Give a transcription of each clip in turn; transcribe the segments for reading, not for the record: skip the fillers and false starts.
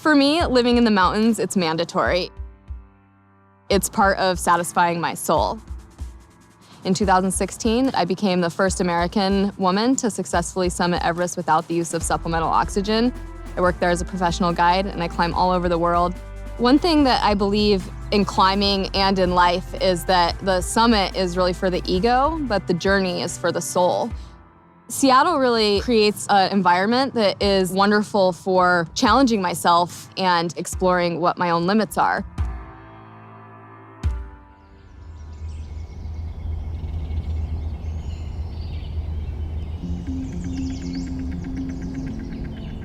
For me, living in the mountains, it's mandatory. It's part of satisfying my soul. In 2016, I became the first American woman to successfully summit Everest without the use of supplemental oxygen. I work there as a professional guide, and I climb all over the world. One thing that I believe in climbing and in life is that the summit is really for the ego, but the journey is for the soul. Seattle really creates an environment that is wonderful for challenging myself and exploring what my own limits are.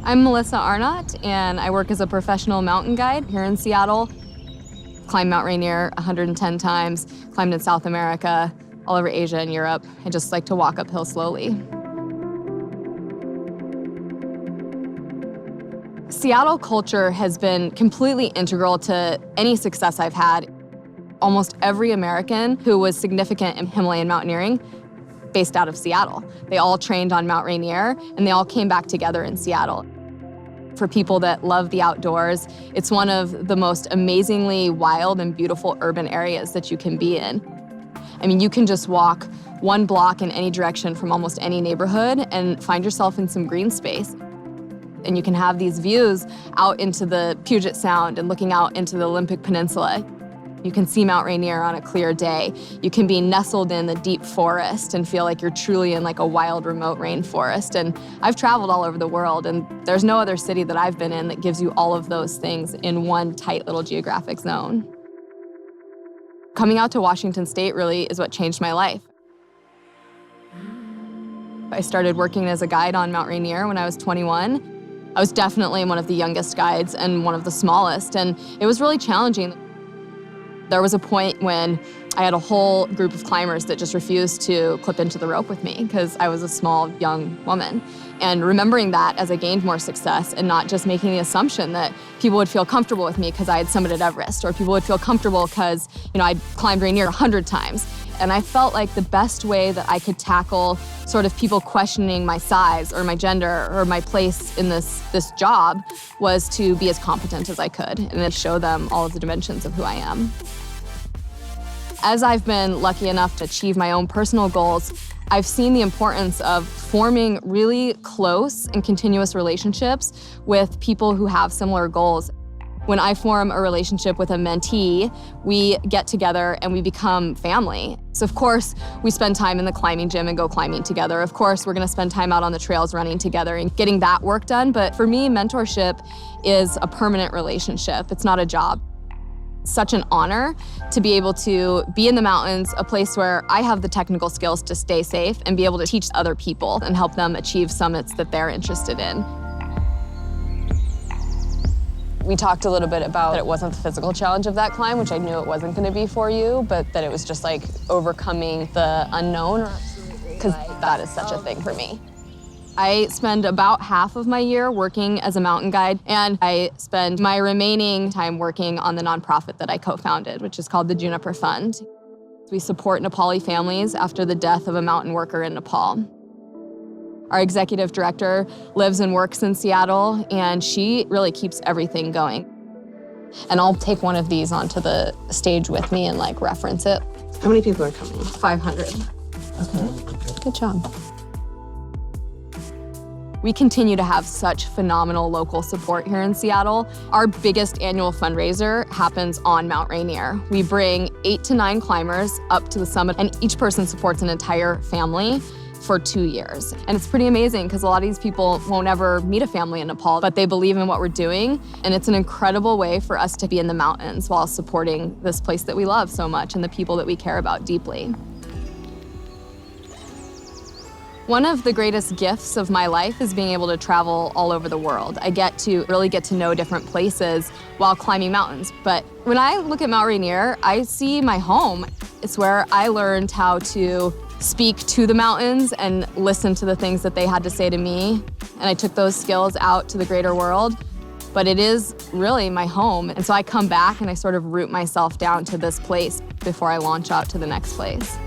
I'm Melissa Arnot, and I work as a professional mountain guide here in Seattle. Climbed Mount Rainier 110 times, climbed in South America, all over Asia and Europe. I just like to walk uphill slowly. Seattle culture has been completely integral to any success I've had. Almost every American who was significant in Himalayan mountaineering based out of Seattle. They all trained on Mount Rainier, and they all came back together in Seattle. For people that love the outdoors, it's one of the most amazingly wild and beautiful urban areas that you can be in. I mean, you can just walk one block in any direction from almost any neighborhood and find yourself in some green space. And you can have these views out into the Puget Sound and looking out into the Olympic Peninsula. You can see Mount Rainier on a clear day. You can be nestled in the deep forest and feel like you're truly in like a wild, remote rainforest. And I've traveled all over the world, and there's no other city that I've been in that gives you all of those things in one tight little geographic zone. Coming out to Washington State really is what changed my life. I started working as a guide on Mount Rainier when I was 21. I was definitely one of the youngest guides and one of the smallest, and it was really challenging. There was a point when I had a whole group of climbers that just refused to clip into the rope with me because I was a small, young woman. And remembering that as I gained more success and not just making the assumption that people would feel comfortable with me because I had summited Everest, or people would feel comfortable because, I'd climbed Rainier 100 times. And I felt like the best way that I could tackle sort of people questioning my size or my gender or my place in this job was to be as competent as I could and then show them all of the dimensions of who I am. As I've been lucky enough to achieve my own personal goals, I've seen the importance of forming really close and continuous relationships with people who have similar goals. When I form a relationship with a mentee, we get together and we become family. So of course, we spend time in the climbing gym and go climbing together. Of course, we're gonna spend time out on the trails running together and getting that work done. But for me, mentorship is a permanent relationship. It's not a job. It's such an honor to be able to be in the mountains, a place where I have the technical skills to stay safe and be able to teach other people and help them achieve summits that they're interested in. We talked a little bit about that it wasn't the physical challenge of that climb, which I knew it wasn't gonna be for you, but that it was just like overcoming the unknown, because that is such a thing for me. I spend about half of my year working as a mountain guide, and I spend my remaining time working on the nonprofit that I co-founded, which is called the Juniper Fund. We support Nepali families after the death of a mountain worker in Nepal. Our executive director lives and works in Seattle, and she really keeps everything going. And I'll take one of these onto the stage with me and reference it. How many people are coming? 500. Okay, good job. We continue to have such phenomenal local support here in Seattle. Our biggest annual fundraiser happens on Mount Rainier. We bring 8 to 9 climbers up to the summit, and each person supports an entire family for 2 years. And it's pretty amazing because a lot of these people won't ever meet a family in Nepal, but they believe in what we're doing. And it's an incredible way for us to be in the mountains while supporting this place that we love so much and the people that we care about deeply. One of the greatest gifts of my life is being able to travel all over the world. I get to really get to know different places while climbing mountains. But when I look at Mount Rainier, I see my home. It's where I learned how to speak to the mountains and listen to the things that they had to say to me. And I took those skills out to the greater world. But it is really my home. And so I come back and I sort of root myself down to this place before I launch out to the next place.